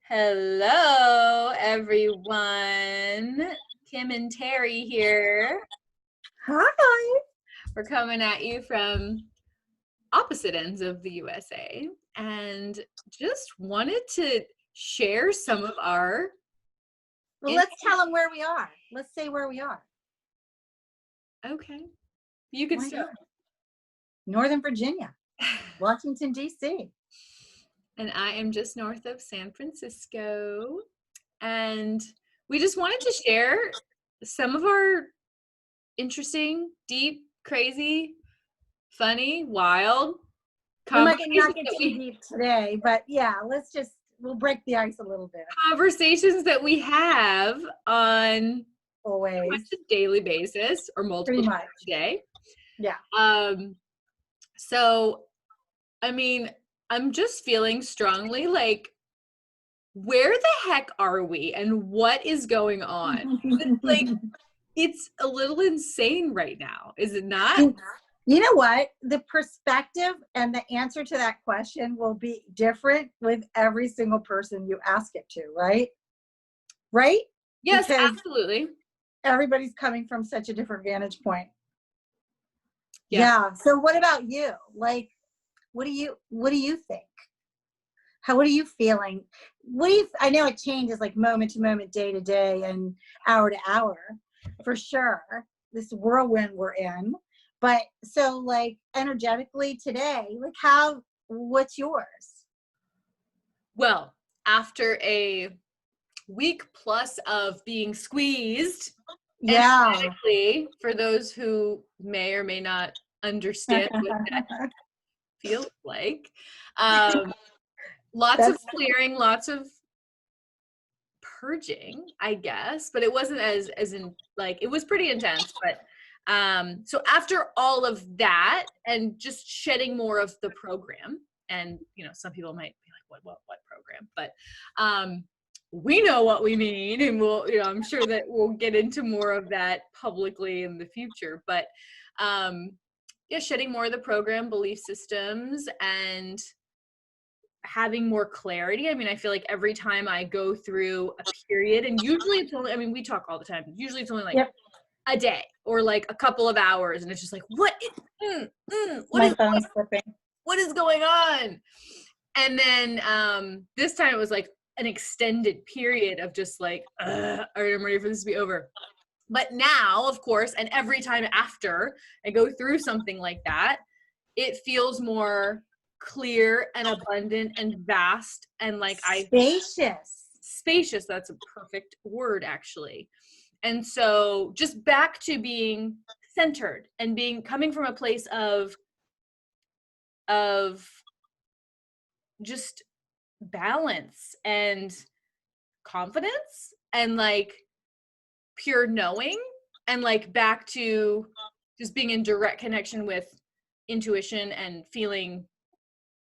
Hello, everyone. Kim and Terry here. Hi. We're coming at you from opposite ends of the USA and just wanted to share some of our. Well, let's tell them where we are. Let's say where we are. Okay. You can Why start. not? Northern Virginia, Washington, D.C. And I am just north of San Francisco. And we just wanted to share some of our interesting, deep, crazy, funny, wild We might not conversations get that too deep today, but yeah, we'll break the ice a little bit. conversations that we have on Always. a daily basis or multiple Pretty times much. a day. Yeah. So, I mean, I'm just feeling strongly like, where the heck are we and what is going on? Like, it's a little insane right now, is it not? You know what? The perspective and the answer to that question will be different with every single person you ask it to, right? Right? Yes, because absolutely. Everybody's coming from such a different vantage point. Yeah. So what about you? Like, what do you think? What are you feeling? I know it changes like moment to moment, day to day, and hour to hour, for sure. This whirlwind we're in. But so like energetically today, like what's yours? Well, after a week plus of being squeezed, energetically, for those who may or may not understand what that feels like, lots of clearing, lots of purging, I guess, but it wasn't as in like, it was pretty intense. But so after all of that and just shedding more of the program, and some people might be like, what program? But we know what we mean, and I'm sure that we'll get into more of that publicly in the future. But shedding more of the program, belief systems, and having more clarity. I mean, I feel like every time I go through a period, and usually it's only, I mean, we talk all the time. Usually it's only like a day or like a couple of hours. And it's just like, what is going on? And then this time it was like an extended period of just like, all right, I'm ready for this to be over. But now, of course, and every time after I go through something like that, it feels more clear and abundant and vast and like spacious. That's a perfect word, actually. And so just back to being centered and coming from a place of just balance and confidence and like pure knowing, and like back to just being in direct connection with intuition and feeling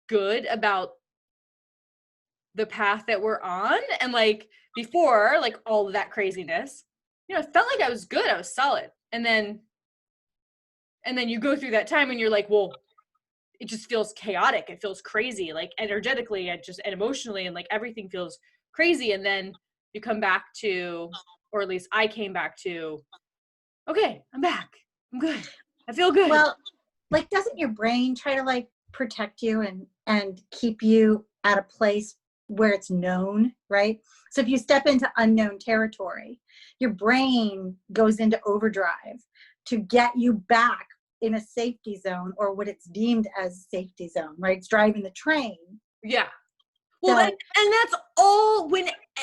good about the path that we're on. And like before, like all of that craziness, it felt like I was good, I was solid. And then you go through that time and you're like, well, it just feels chaotic, it feels crazy, like energetically and emotionally, and like everything feels crazy. And then you come back to, or at least I came back to, okay, I'm back, I'm good, I feel good. Well, like, doesn't your brain try to like protect you and keep you at a place where it's known, right? So if you step into unknown territory, your brain goes into overdrive to get you back in a safety zone, or what it's deemed as safety zone, right? It's driving the train. Yeah. Well, and that's all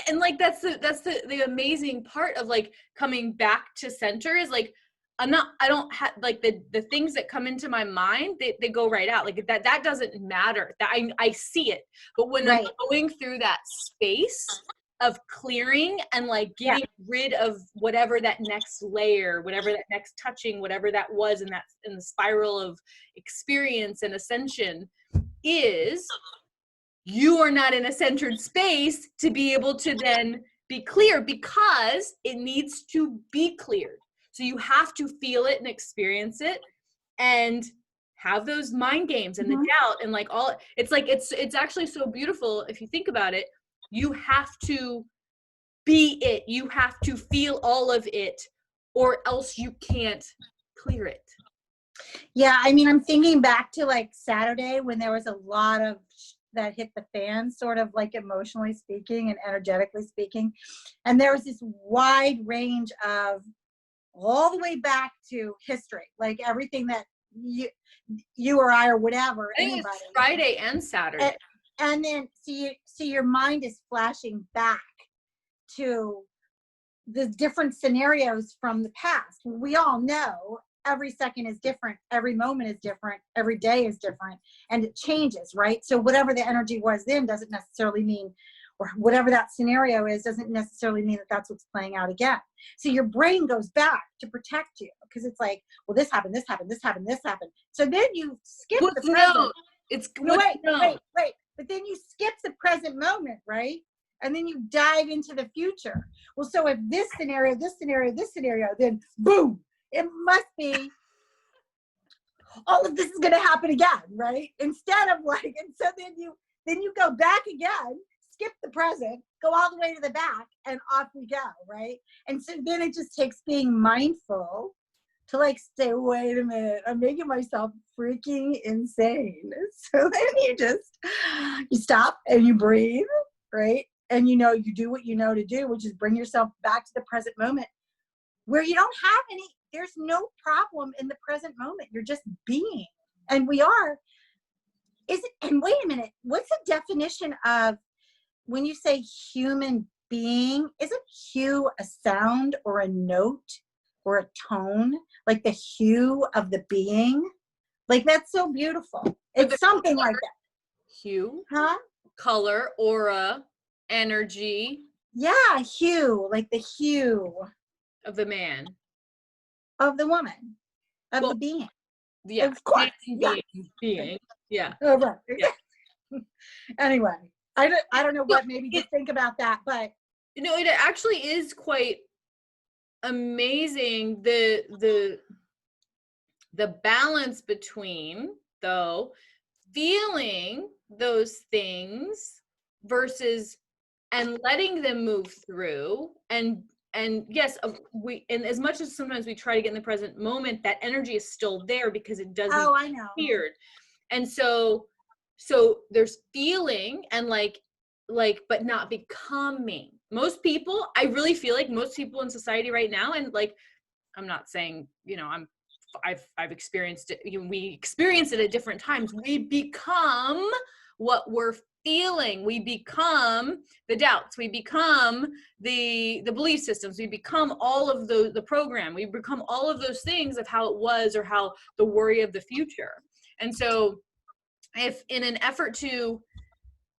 and like that's the amazing part of like coming back to center is like, I don't have like the things that come into my mind, they go right out. Like that doesn't matter. That I see it. But when I'm going through that space of clearing and like getting rid of whatever that next layer, whatever that next touching, whatever that was in the spiral of experience and ascension is, you are not in a centered space to be able to then be clear, because it needs to be cleared. So you have to feel it and experience it and have those mind games and the doubt and like all. It's like, it's actually so beautiful if you think about it. You have to be it. You have to feel all of it, or else you can't clear it. Yeah, I mean, I'm thinking back to like Saturday when there was a lot of that hit the fan, sort of like emotionally speaking and energetically speaking. And there was this wide range of all the way back to history, like everything that you or I or whatever, I think anybody. it was Friday and Saturday. And then see your mind is flashing back to the different scenarios from the past. We all know every second is different, every moment is different, every day is different, and it changes, right? So whatever the energy was then doesn't necessarily mean, or whatever that scenario is doesn't necessarily mean that that's what's playing out again. So your brain goes back to protect you because it's like, well, this happened, this happened, this happened, this happened. So then you skip the present. No, wait. But then you skip the present moment, right? And then you dive into the future. Well, so if this scenario, then boom, it must be all of this is going to happen again, right? Instead of like, and so then you go back again, skip the present, go all the way to the back, and off we go, right? And so then it just takes being mindful to like say, wait a minute, I'm making myself freaking insane. So then you stop and you breathe, right? And you do what you know to do, which is bring yourself back to the present moment where you don't have there's no problem in the present moment. You're just being. And we are. And wait a minute, what's the definition of when you say human being? Isn't hue a sound or a note or a tone? Like the hue of the being? Like that's so beautiful. It's something like that. Hue? Huh? Color, aura, energy. Yeah, hue, like the hue. Of the man. Of the woman. Of the being. Yeah. Of course. Being. Yeah. Oh, right. Yeah. Anyway, I don't know what maybe to think about that, but it actually is quite amazing the balance between, though, feeling those things versus and letting them move through, and yes, and as much as sometimes we try to get in the present moment, that energy is still there because it doesn't I know. weird. And so there's feeling and like but not becoming. I really feel like most people in society right now, and like I'm not saying, I've experienced it, we experience it at different times. We become what we're feeling. We become the doubts. We become the belief systems. We become all of the program. We become all of those things of how it was, or how the worry of the future. And so if in an effort to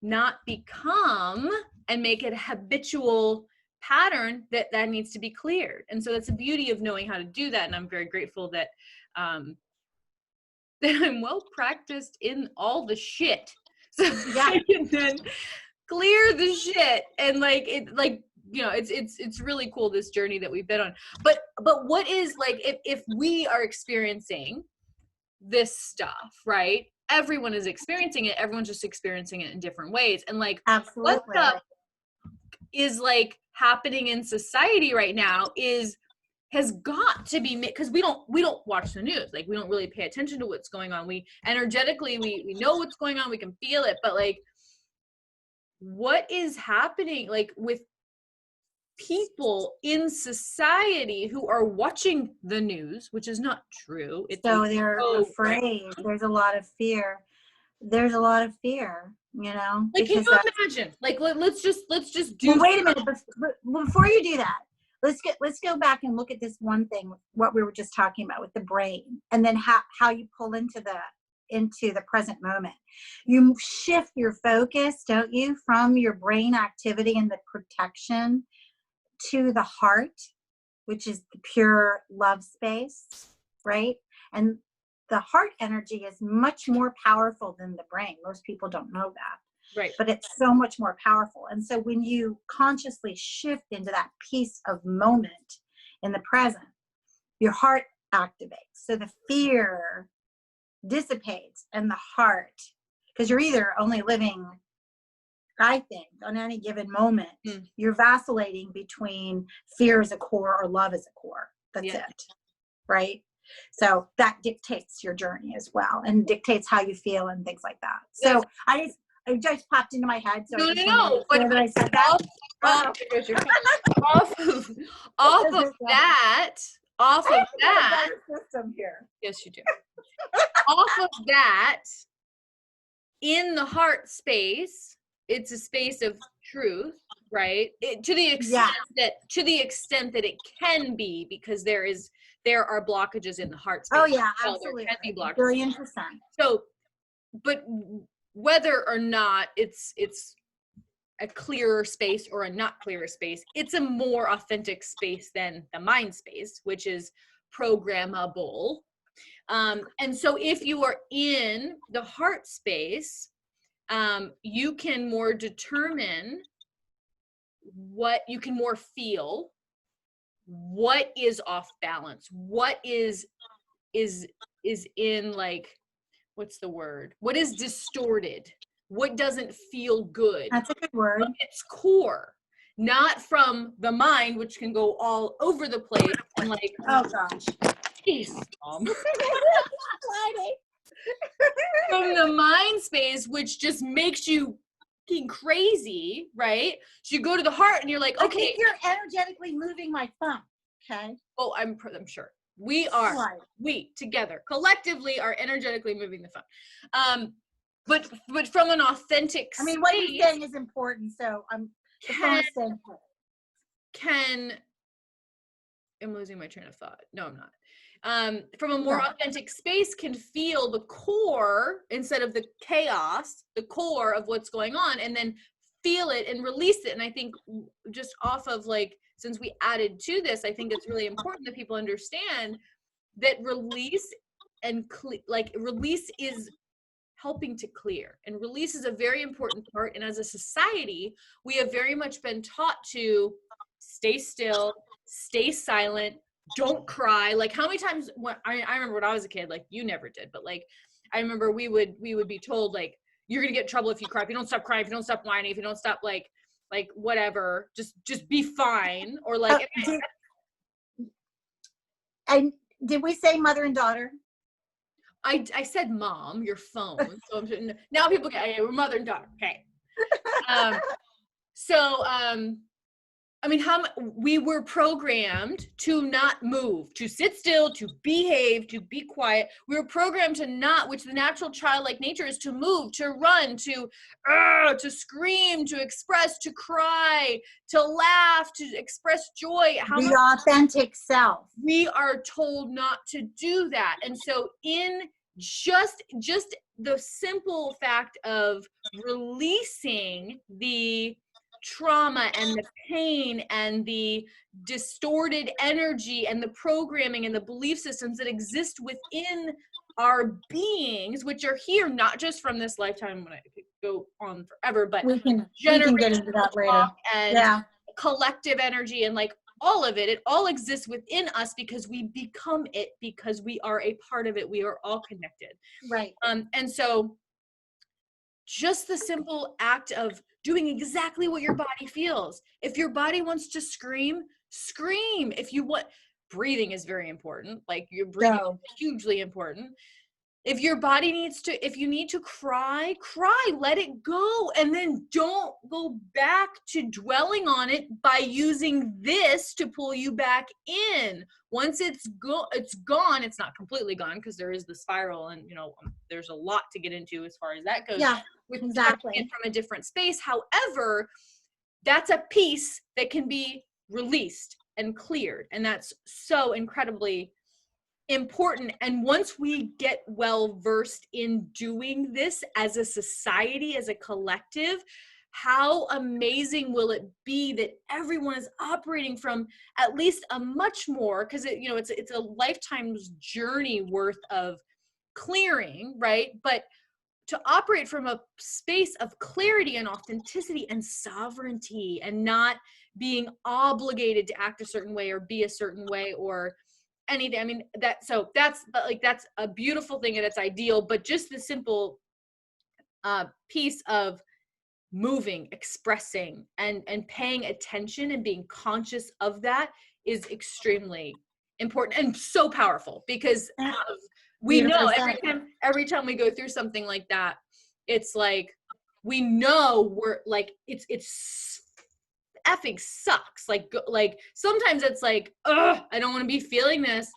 not become and make it a habitual pattern, that needs to be cleared. And so that's the beauty of knowing how to do that. And I'm very grateful that that I'm well practiced in all the shit, so I can then clear the shit. And it's really cool, this journey that we've been on. But what is, like, if we are experiencing this stuff, right? Everyone is experiencing it. Everyone's just experiencing it in different ways. And like, absolutely, what the is like happening in society right now has got to be, because we don't watch the news. Like, we don't really pay attention to what's going on. We energetically, we know what's going on. We can feel it. But like, what is happening, like, with people in society who are watching the news, which is not true. So they're afraid. There's a lot of fear. Like, Like, can you imagine? Like, let's just do. Well, wait a minute. Before you do that, let's go back and look at this one thing, what we were just talking about with the brain, and then how you pull into the present moment. You shift your focus, don't you, from your brain activity and the protection to the heart, which is the pure love space, right? And the heart energy is much more powerful than the brain. Most people don't know that. Right. But it's so much more powerful. And so when you consciously shift into that piece of moment in the present, your heart activates. So the fear dissipates and the heart, because you're either only living I think on any given moment, Mm. you're vacillating between fear as a core or love as a core. That's Yeah. it. Right. So that dictates your journey as well, and dictates how you feel and things like that. So it just popped into my head. So I just wanted to make sure that I said that. Off of off of that, off of that, system here. yes, you do. Off of that, in the heart space, it's a space of truth, right? To the extent that it can be, because there are blockages in the heart space. Oh yeah, well, absolutely. there can be blockages. $1,000,000,000. So, but whether or not it's a clearer space or a not clearer space, it's a more authentic space than the mind space, which is programmable. And so if you are in the heart space, you can more determine what you can more feel, what is off balance, what is in, like, what's the word? What is distorted? What doesn't feel good? That's a good word. From its core, not from the mind, which can go all over the place and like, oh gosh, geez, Mom. From the mind space, which just makes you crazy, right? So you go to the heart and you're like, okay. I think you're energetically moving my thumb. Okay. Oh, I'm sure. We are, right. We together collectively are energetically moving the phone. But from an authentic space, what you're saying is important. So I'm losing my train of thought. No, I'm not. From a more authentic space, can feel the core instead of the chaos, the core of what's going on, and then feel it and release it. And I think just off of, like, since we added to this, I think it's really important that people understand that release and release is helping to clear, and release is a very important part. And as a society, we have very much been taught to stay still, stay silent, don't cry. Like, how many times when I remember when I was a kid, like, you never did, but like, I remember we would be told, like, you're gonna get in trouble if you cry, if you don't stop crying, if you don't stop whining, if you don't stop like whatever, just be fine. Or like, and did we say mother and daughter? I said mom, your phone. So now people get, we're mother and daughter. Okay. I mean, we were programmed to not move, to sit still, to behave, to be quiet. We were programmed to not, which the natural childlike nature is to move, to run, to scream, to express, to cry, to laugh, to express joy. The authentic self. We are told not to do that. And so in just the simple fact of releasing the trauma and the pain and the distorted energy and the programming and the belief systems that exist within our beings, which are here not just from this lifetime, when it could go on forever, but we can get into that later. And collective energy and like all of it all exists within us because we become it, because we are a part of it. We are all connected. Right. And so just the simple act of doing exactly what your body feels. If your body wants to scream, scream. If you want, breathing is very important. Like, your breathing is hugely important. If your body needs to, if you need to cry, let it go. And then don't go back to dwelling on it by using this to pull you back in. Once it's gone. It's not completely gone, because there is the spiral, and there's a lot to get into as far as that goes. Yeah, with exactly. it from a different space. However, that's a piece that can be released and cleared. And that's so incredibly important. And once we get well versed in doing this as a society, as a collective, how amazing will it be that everyone is operating from at least a much more, because it's a lifetime's journey worth of clearing, right? But to operate from a space of clarity and authenticity and sovereignty, and not being obligated to act a certain way or be a certain way or anything. I mean, that's a beautiful thing and it's ideal, but just the simple piece of moving, expressing, and paying attention and being conscious of that is extremely important and so powerful, because we know every time we go through something like that, it's like we know we're like it's effing sucks. Like sometimes it's like, ugh, I don't want to be feeling this,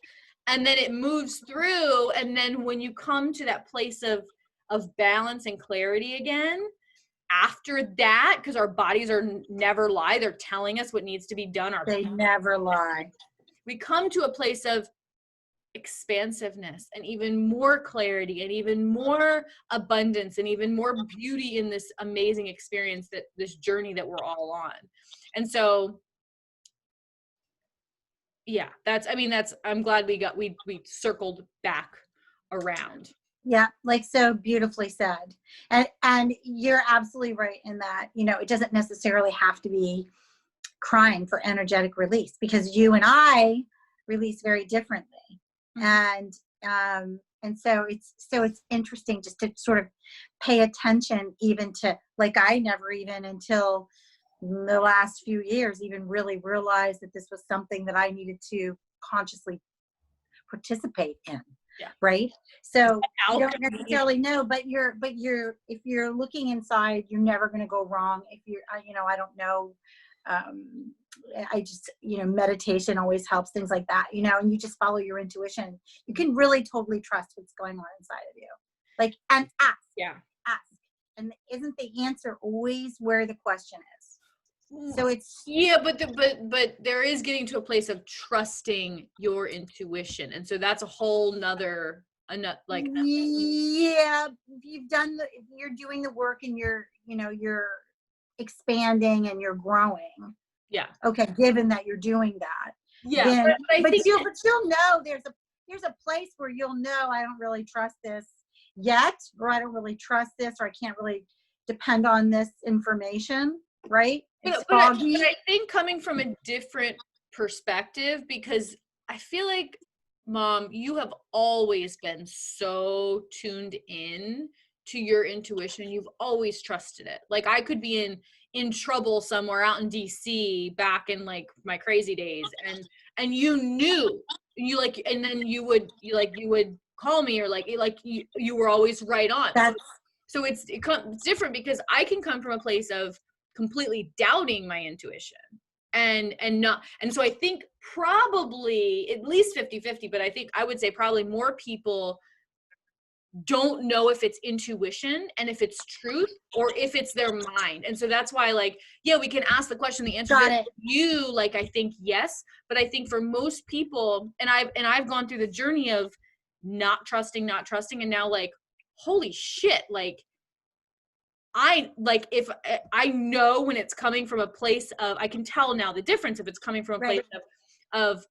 and then it moves through, and then when you come to that place of balance and clarity again after that, because our bodies never lie, they're telling us what needs to be done. They never lie. We come to a place of expansiveness and even more clarity and even more abundance and even more beauty in this amazing experience, that this journey that we're all on. And so yeah, I'm glad we circled back around. Yeah, like so beautifully said. And you're absolutely right in that, you know, it doesn't necessarily have to be crying for energetic release, because you and I release very differently. Mm-hmm. And so it's interesting just to sort of pay attention even to, like, I never even until the last few years even really realized that this was something that I needed to consciously participate in. Yeah. Right. So you don't necessarily know, but if you're looking inside, you're never going to go wrong. If you're, you know, I don't know. I just, you know, meditation always helps, things like that, you know, and you just follow your intuition. You can really totally trust what's going on inside of you. Like, and ask. Yeah. Ask. And isn't the answer always where the question is? So it's, yeah, but there is getting to a place of trusting your intuition, and so that's a whole nother like, yeah, you're doing the work, and you're expanding and you're growing. Yeah. Okay, given that you're doing that. Yeah. Then, but you'll know there's a place where you'll know, I don't really trust this yet, or I don't really trust this, or I can't really depend on this information. Right? But I think coming from a different perspective, because I feel like, Mom, you have always been so tuned in to your intuition. You've always trusted it. Like, I could be in trouble somewhere out in DC back in like my crazy days, and you knew, you like, and then you would call me, or like you were always right on. So it's different, because I can come from a place of completely doubting my intuition and so I think probably at least 50-50, but I would say probably more people don't know if it's intuition and if it's truth or if it's their mind. And so that's why, like, yeah, we can ask the question, the answer is you, like, I think yes, but I think for most people, and I've gone through the journey of not trusting, and now, like, holy shit, like, if I know when it's coming from a place of, I can tell now the difference if it's coming from a place of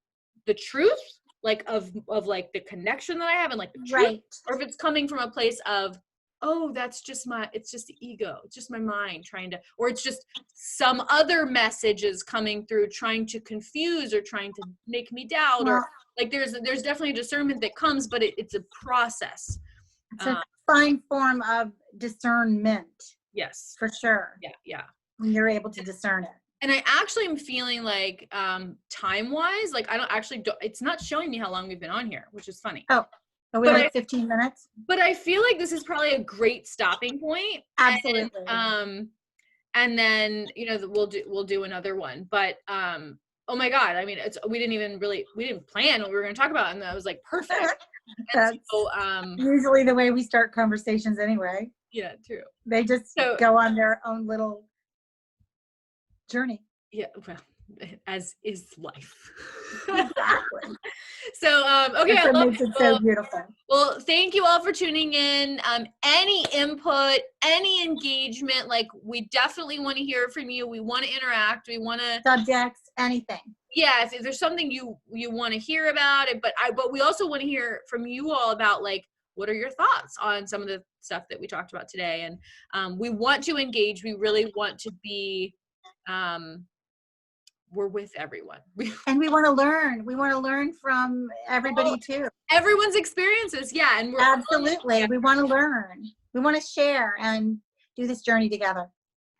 the truth, like of like the connection that I have, and like the truth, or if it's coming from a place of, oh, it's just the ego, it's just my mind trying to, or it's just some other messages coming through trying to confuse or trying to make me doubt, or like there's definitely a discernment that comes, but it's a process. It's a fine form of discernment. Yes, for sure. Yeah. When you're able to discern it. And I actually am feeling like, time wise, like it's not showing me how long we've been on here, which is funny. Oh, we like 15 minutes. But I feel like this is probably a great stopping point. Absolutely. And then, you know, we'll do another one. But oh my God, I mean, we didn't plan what we were going to talk about, and that was like perfect. That's usually the way we start conversations anyway. Yeah, true. They just go on their own little journey. Yeah, well, as is life. Exactly. So, okay, I love it. So beautiful. Well, thank you all for tuning in. Any input, any engagement, like, we definitely want to hear from you. We want to interact. We want to subjects, anything. Yeah, if there's something you want to hear about it, but we also want to hear from you all about, like, what are your thoughts on some of the stuff that we talked about today? And we want to engage. We really want to be, we're with everyone. And we want to learn. We want to learn from everybody too. Everyone's experiences. Yeah. And absolutely. We want to learn. We want to share and do this journey together.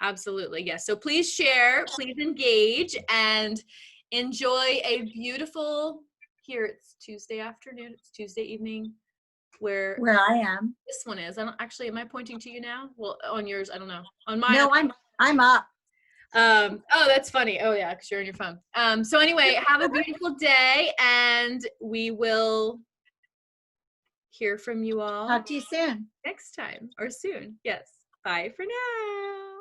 Absolutely. Yes. So please share, please engage, and enjoy a beautiful, here it's Tuesday afternoon, it's Tuesday evening, where I am. this one is. I don't actually, am I pointing to you now? Well, on yours, I don't know. On mine. No, I'm up. Oh, that's funny. Oh yeah, because you're on your phone. So anyway, have a beautiful day, and we will hear from you all Talk to you soon. next time or soon. Yes. Bye for now.